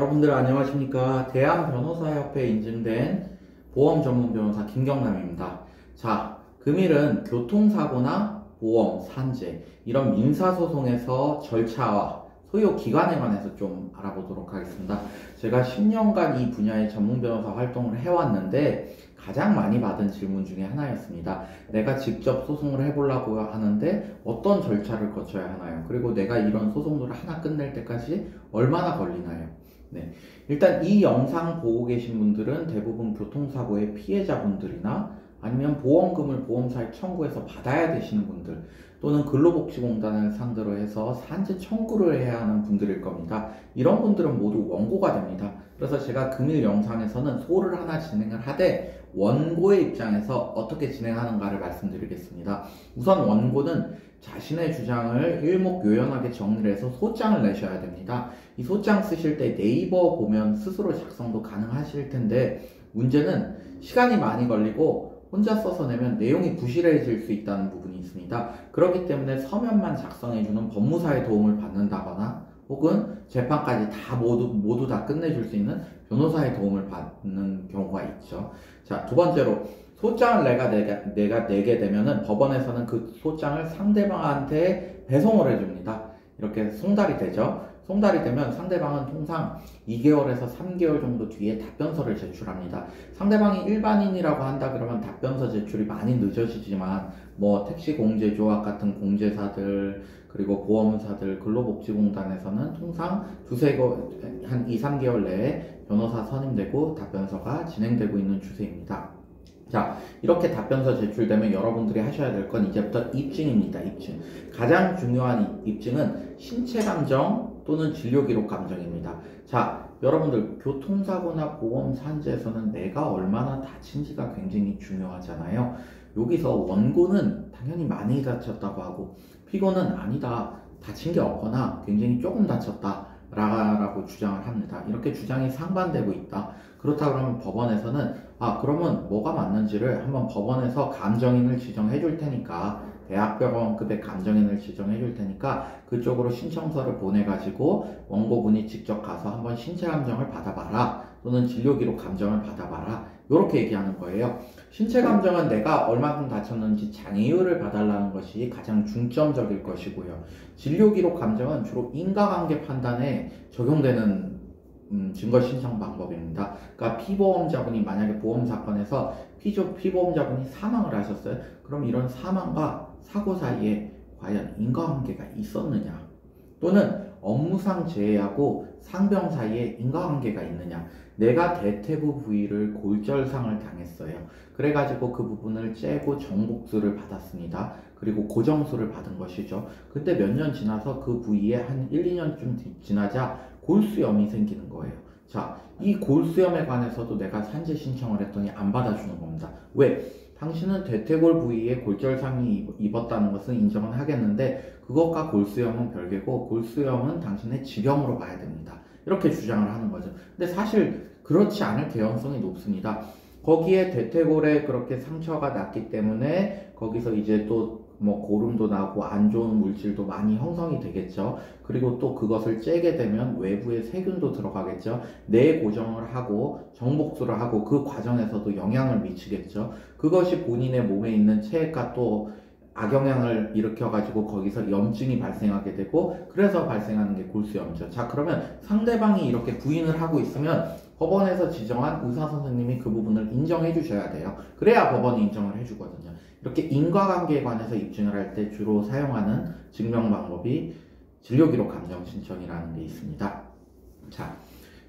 여러분들 안녕하십니까. 대한변호사협회에 인증된 보험 전문 변호사 김경남입니다. 자, 금일은 교통사고나 보험, 산재 이런 민사소송에서 절차와 소요 기간에 관해서 좀 알아보도록 하겠습니다. 제가 10년간 이 분야의 전문 변호사 활동을 해왔는데 가장 많이 받은 질문 중에 하나였습니다. 내가 직접 소송을 해보려고 하는데 어떤 절차를 거쳐야 하나요? 그리고 내가 이런 소송들을 하나 끝낼 때까지 얼마나 걸리나요? 네, 일단 이 영상 보고 계신 분들은 대부분 교통사고의 피해자분들이나 아니면 보험금을 보험사에 청구해서 받아야 되시는 분들, 또는 근로복지공단을 상대로 해서 산재 청구를 해야 하는 분들일 겁니다. 이런 분들은 모두 원고가 됩니다. 그래서 제가 금일 영상에서는 소를 하나 진행을 하되 원고의 입장에서 어떻게 진행하는가를 말씀드리겠습니다. 우선 원고는 자신의 주장을 일목요연하게 정리를 해서 소장을 내셔야 됩니다. 이 소장 쓰실 때 네이버 보면 스스로 작성도 가능하실 텐데 문제는 시간이 많이 걸리고 혼자 써서 내면 내용이 부실해질 수 있다는 부분이 있습니다. 그렇기 때문에 서면만 작성해주는 법무사의 도움을 받는다거나 혹은 재판까지 다 모두 다 끝내줄 수 있는 변호사의 도움을 받는 경우가 있죠. 자, 두 번째로 소장을 내가 내게 되면은 법원에서는 그 소장을 상대방한테 배송을 해줍니다. 이렇게 송달이 되죠. 송달이 되면 상대방은 통상 2개월에서 3개월 정도 뒤에 답변서를 제출합니다. 상대방이 일반인이라고 한다 그러면 답변서 제출이 많이 늦어지지만 뭐 택시공제조합 같은 공제사들 그리고 보험사들 근로복지공단에서는 통상 한 2, 3개월 내에 변호사 선임되고 답변서가 진행되고 있는 추세입니다. 자, 이렇게 답변서 제출되면 여러분들이 하셔야 될 건 이제부터 입증입니다. 입증. 가장 중요한 입증은 신체감정 또는 진료기록 감정입니다. 자, 여러분들 교통사고나 보험 산재에서는 내가 얼마나 다친지가 굉장히 중요하잖아요. 여기서 원고는 당연히 많이 다쳤다고 하고 피고는 아니다, 다친 게 없거나 굉장히 조금 다쳤다 라고 주장을 합니다. 이렇게 주장이 상반되고 있다. 그렇다 그러면 법원에서는 그러면 뭐가 맞는지를 한번 법원에서 감정인을 지정해 줄 테니까 대학병원급의 감정인을 지정해 줄 테니까 그쪽으로 신청서를 보내가지고 원고분이 직접 가서 한번 신체감정을 받아봐라 또는 진료기록 감정을 받아봐라 이렇게 얘기하는 거예요. 신체감정은 내가 얼마큼 다쳤는지 장애율을 봐달라는 것이 가장 중점적일 것이고요. 진료기록 감정은 주로 인과관계 판단에 적용되는 증거 신청 방법입니다. 그러니까 피보험자분이 만약에 보험사건에서 피보험자분이 사망을 하셨어요. 그럼 이런 사망과 사고 사이에 과연 인과관계가 있었느냐, 또는 업무상 재해하고 상병 사이에 인과관계가 있느냐. 내가 대퇴부 부위를 골절상을 당했어요. 그래가지고 그 부분을 째고 정복수를 받았습니다. 그리고 고정수를 받은 것이죠. 그때 몇 년 지나서 그 부위에 한 1, 2년쯤 지나자 골수염이 생기는 거예요. 자, 이 골수염에 관해서도 내가 산재 신청을 했더니 안 받아주는 겁니다. 왜? 당신은 대퇴골 부위에 골절상이 입었다는 것은 인정은 하겠는데 그것과 골수염은 별개고 골수염은 당신의 지병으로 봐야 됩니다. 이렇게 주장을 하는 거죠. 근데 사실 그렇지 않을 개연성이 높습니다. 거기에 대퇴골에 그렇게 상처가 났기 때문에 거기서 이제 또 뭐 고름도 나고 안 좋은 물질도 많이 형성이 되겠죠. 그리고 또 그것을 째게 되면 외부에 세균도 들어가겠죠. 뇌 고정을 하고 정복수를 하고 그 과정에서도 영향을 미치겠죠. 그것이 본인의 몸에 있는 체액과 또 악영향을 일으켜가지고 거기서 염증이 발생하게 되고 그래서 발생하는 게 골수염이죠. 자, 그러면 상대방이 이렇게 부인을 하고 있으면 법원에서 지정한 의사선생님이 그 부분을 인정해 주셔야 돼요. 그래야 법원이 인정을 해주거든요. 이렇게 인과관계에 관해서 입증을 할 때 주로 사용하는 증명 방법이 진료기록 감정 신청이라는 게 있습니다. 자,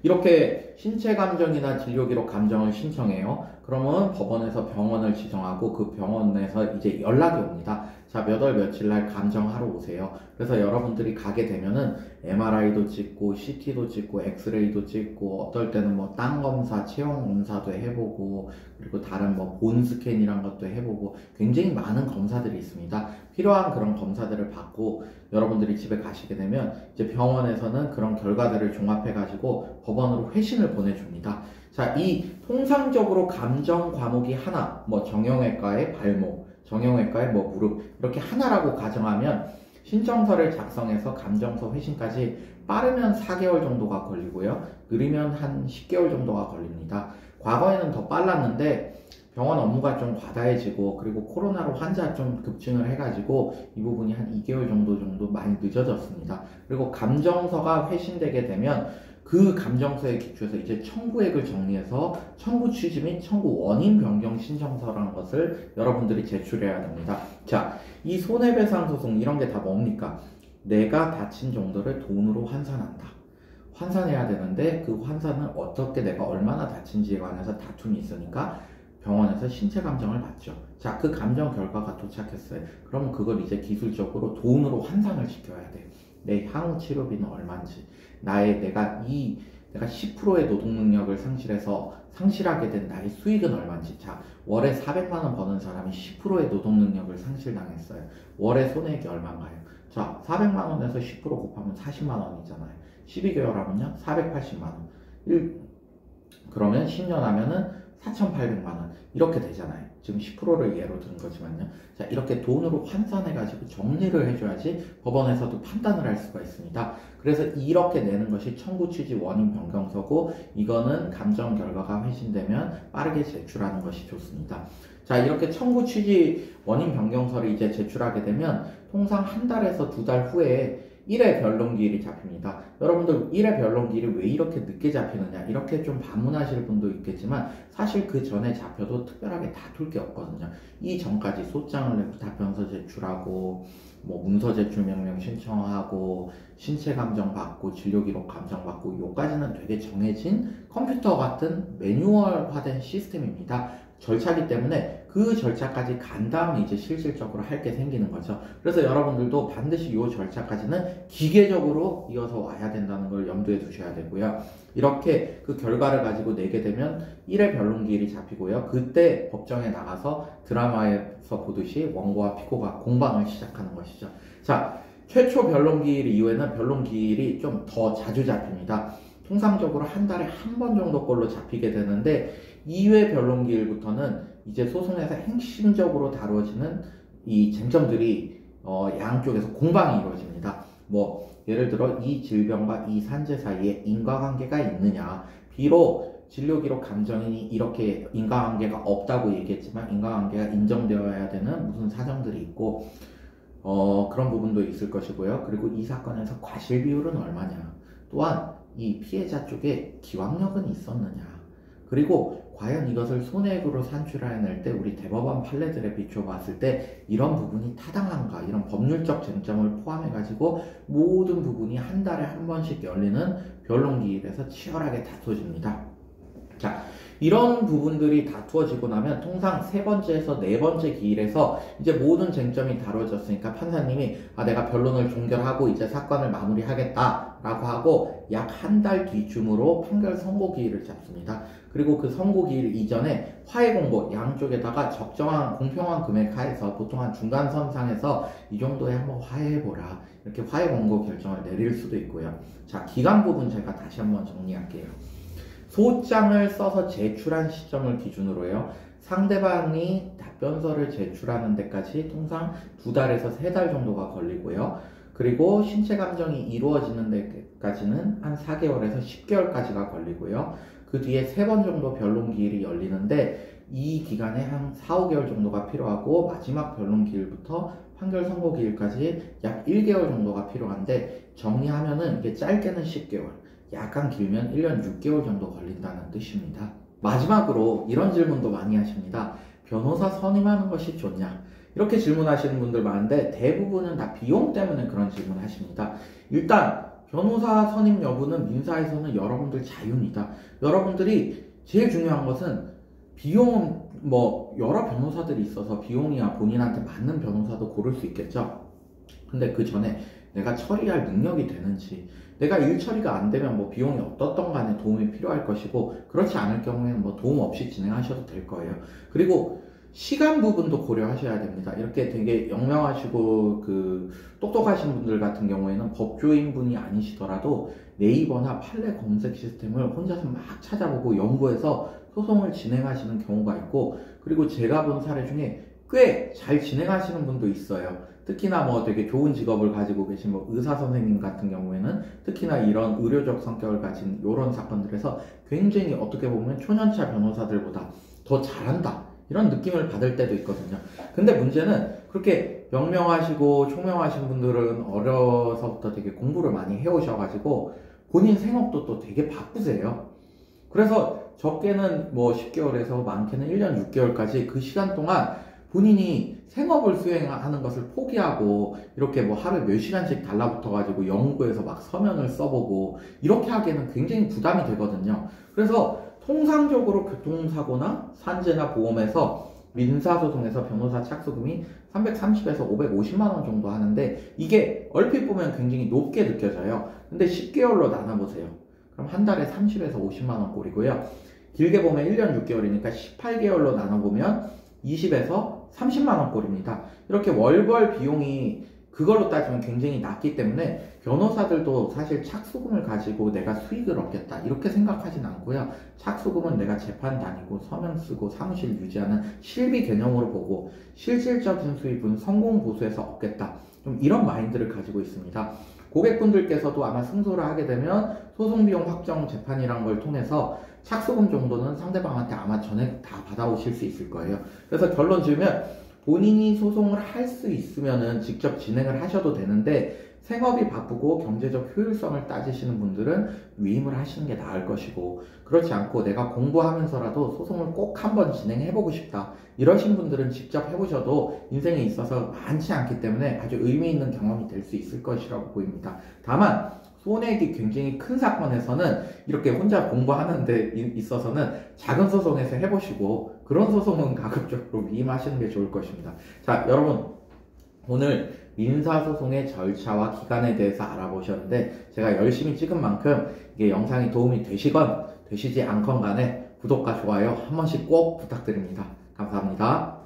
이렇게 신체감정이나 진료기록 감정을 신청해요. 그러면 법원에서 병원을 지정하고 그 병원에서 이제 연락이 옵니다. 자, 몇 월 며칠 날 감정하러 오세요. 그래서 여러분들이 가게 되면은 MRI도 찍고 CT도 찍고 엑스레이도 찍고 어떨 때는 뭐 땅 검사, 체형 검사도 해보고 그리고 다른 뭐 본 스캔이란 것도 해보고 굉장히 많은 검사들이 있습니다. 필요한 그런 검사들을 받고 여러분들이 집에 가시게 되면 이제 병원에서는 그런 결과들을 종합해가지고 법원으로 회신을 보내줍니다. 자, 이 통상적으로 감정 과목이 하나, 뭐 정형외과의 발목, 정형외과의 뭐 무릎 이렇게 하나라고 가정하면 신청서를 작성해서 감정서 회신까지 빠르면 4개월 정도가 걸리고요. 느리면 한 10개월 정도가 걸립니다. 과거에는 더 빨랐는데 병원 업무가 좀 과다해지고 그리고 코로나로 환자 좀 급증을 해가지고 이 부분이 한 2개월 정도 많이 늦어졌습니다. 그리고 감정서가 회신되게 되면 그 감정서에 기초해서 이제 청구액을 정리해서 청구 취지 및 청구 원인 변경 신청서라는 것을 여러분들이 제출해야 됩니다. 자, 이 손해배상 소송 이런 게 다 뭡니까? 내가 다친 정도를 돈으로 환산한다. 환산해야 되는데 그 환산은 어떻게 내가 얼마나 다친지에 관해서 다툼이 있으니까 병원에서 신체 감정을 받죠. 자, 그 감정 결과가 도착했어요. 그러면 그걸 이제 기술적으로 돈으로 환산을 시켜야 돼. 내 향후 치료비는 얼마인지, 내가 10%의 노동 능력을 상실하게 된 나의 수익은 얼마인지. 자, 월에 400만 원 버는 사람이 10%의 노동 능력을 상실당했어요. 월에 손해액이 얼마인가요? 자, 400만 원에서 10% 곱하면 40만 원이잖아요. 12개월 하면요, 480만 원. 그러면 10년 하면은 4,800만 원 이렇게 되잖아요. 지금 10%를 예로 든 거지만요. 자, 이렇게 돈으로 환산해가지고 정리를 해줘야지 법원에서도 판단을 할 수가 있습니다. 그래서 이렇게 내는 것이 청구 취지 원인 변경서고 이거는 감정 결과가 회신되면 빠르게 제출하는 것이 좋습니다. 자, 이렇게 청구 취지 원인 변경서를 이제 제출하게 되면 통상 한 달에서 2달 후에 1회 변론기일이 잡힙니다. 여러분들 1회 변론기일이 왜 이렇게 늦게 잡히느냐 이렇게 좀 반문하실 분도 있겠지만 사실 그 전에 잡혀도 특별하게 다툴 게 없거든요. 이 전까지 소장을 내고 답변서 제출하고 뭐 문서 제출 명령 신청하고 신체 감정 받고 진료 기록 감정 받고 요까지는 되게 정해진 컴퓨터 같은 매뉴얼화된 시스템입니다. 절차기 때문에 그 절차까지 간 다음에 이제 실질적으로 할 게 생기는 거죠. 그래서 여러분들도 반드시 이 절차까지는 기계적으로 이어서 와야 된다는 걸 염두에 두셔야 되고요. 이렇게 그 결과를 가지고 내게 되면 1회 변론기일이 잡히고요. 그때 법정에 나가서 드라마에서 보듯이 원고와 피고가 공방을 시작하는 것이죠. 자, 최초 변론기일 이후에는 변론기일이 좀 더 자주 잡힙니다. 통상적으로 한 달에 한 번 정도꼴로 잡히게 되는데 2회 변론기일부터는 이제 소송에서 핵심적으로 다루어지는 이 쟁점들이 양쪽에서 공방이 이루어집니다. 뭐 예를 들어 이 질병과 이 산재 사이에 인과관계가 있느냐. 비록 진료기록 감정인이 이렇게 인과관계가 없다고 얘기했지만 인과관계가 인정되어야 되는 무슨 사정들이 있고 그런 부분도 있을 것이고요. 그리고 이 사건에서 과실 비율은 얼마냐. 또한 이 피해자 쪽에 기왕력은 있었느냐. 그리고 과연 이것을 손해액으로 산출해낼 때 우리 대법원 판례들에 비춰봤을 때 이런 부분이 타당한가 이런 법률적 쟁점을 포함해가지고 모든 부분이 한 달에 한 번씩 열리는 변론기일에서 치열하게 다투어집니다. 자, 이런 부분들이 다투어지고 나면 통상 3번째에서 4번째 기일에서 이제 모든 쟁점이 다뤄졌으니까 판사님이 내가 변론을 종결하고 이제 사건을 마무리하겠다 라고 하고 약 한 달 뒤쯤으로 판결 선고 기일을 잡습니다. 그리고 그 선고 기일 이전에 화해 공고 양쪽에다가 적정한 공평한 금액 하에서 보통 한 중간선상에서 이 정도에 한번 화해해보라 이렇게 화해 공고 결정을 내릴 수도 있고요. 자, 기간 부분 제가 다시 한번 정리할게요. 소장을 써서 제출한 시점을 기준으로요. 상대방이 답변서를 제출하는 데까지 통상 2달에서 3달 정도가 걸리고요. 그리고 신체 감정이 이루어지는 데까지는 한 4개월에서 10개월까지가 걸리고요. 그 뒤에 3번 정도 변론기일이 열리는데 이 기간에 한 4, 5개월 정도가 필요하고 마지막 변론기일부터 판결 선고기일까지 약 1개월 정도가 필요한데 정리하면은 이게 짧게는 10개월, 약간 길면 1년 6개월 정도 걸린다는 뜻입니다. 마지막으로 이런 질문도 많이 하십니다. 변호사 선임하는 것이 좋냐? 이렇게 질문하시는 분들 많은데 대부분은 다 비용 때문에 그런 질문을 하십니다. 일단 변호사 선임 여부는 민사에서는 여러분들 자유입니다. 여러분들이 제일 중요한 것은 비용은 뭐 여러 변호사들이 있어서 비용이야 본인한테 맞는 변호사도 고를 수 있겠죠. 근데 그 전에 내가 처리할 능력이 되는지 내가 일 처리가 안 되면 뭐 비용이 어떻든 간에 도움이 필요할 것이고 그렇지 않을 경우에는 뭐 도움 없이 진행하셔도 될 거예요. 그리고 시간 부분도 고려하셔야 됩니다. 이렇게 되게 영명하시고 똑똑하신 분들 같은 경우에는 법조인 분이 아니시더라도 네이버나 판례 검색 시스템을 혼자서 막 찾아보고 연구해서 소송을 진행하시는 경우가 있고 그리고 제가 본 사례 중에 꽤 잘 진행하시는 분도 있어요. 특히나 뭐 되게 좋은 직업을 가지고 계신 뭐 의사 선생님 같은 경우에는 특히나 이런 의료적 성격을 가진 이런 사건들에서 굉장히 어떻게 보면 초년차 변호사들보다 더 잘한다 이런 느낌을 받을 때도 있거든요. 근데 문제는 그렇게 영명하시고 총명하신 분들은 어려서부터 되게 공부를 많이 해오셔가지고 본인 생업도 또 되게 바쁘세요. 그래서 적게는 뭐 10개월에서 많게는 1년 6개월까지 그 시간 동안 본인이 생업을 수행하는 것을 포기하고 이렇게 뭐 하루에 몇 시간씩 달라붙어가지고 연구해서 막 서면을 써보고 이렇게 하기에는 굉장히 부담이 되거든요. 그래서 통상적으로 교통사고나 산재나 보험에서 민사소송에서 변호사 착수금이 330에서 550만 원 정도 하는데 이게 얼핏 보면 굉장히 높게 느껴져요. 근데 10개월로 나눠보세요. 그럼 한 달에 30에서 50만 원 꼴이고요. 길게 보면 1년 6개월이니까 18개월로 나눠보면 20에서 30만 원 꼴입니다. 이렇게 월별 비용이 그걸로 따지면 굉장히 낮기 때문에 변호사들도 사실 착수금을 가지고 내가 수익을 얻겠다 이렇게 생각하진 않고요. 착수금은 내가 재판 다니고 서면 쓰고 사무실 유지하는 실비 개념으로 보고 실질적인 수입은 성공 보수에서 얻겠다. 좀 이런 마인드를 가지고 있습니다. 고객분들께서도 아마 승소를 하게 되면 소송비용 확정 재판이란 걸 통해서 착수금 정도는 상대방한테 아마 전액 다 받아오실 수 있을 거예요. 그래서 결론 지으면 본인이 소송을 할 수 있으면은 직접 진행을 하셔도 되는데 생업이 바쁘고 경제적 효율성을 따지시는 분들은 위임을 하시는 게 나을 것이고 그렇지 않고 내가 공부하면서라도 소송을 꼭 한번 진행해보고 싶다 이러신 분들은 직접 해보셔도 인생에 있어서 많지 않기 때문에 아주 의미 있는 경험이 될 수 있을 것이라고 보입니다. 다만 손해액이 굉장히 큰 사건에서는 이렇게 혼자 공부하는 데 있어서는 작은 소송에서 해보시고 그런 소송은 가급적으로 위임하시는 게 좋을 것입니다. 자, 여러분 오늘 민사소송의 절차와 기간에 대해서 알아보셨는데 제가 열심히 찍은 만큼 이게 영상이 도움이 되시건 되시지 않건 간에 구독과 좋아요 한 번씩 꼭 부탁드립니다. 감사합니다.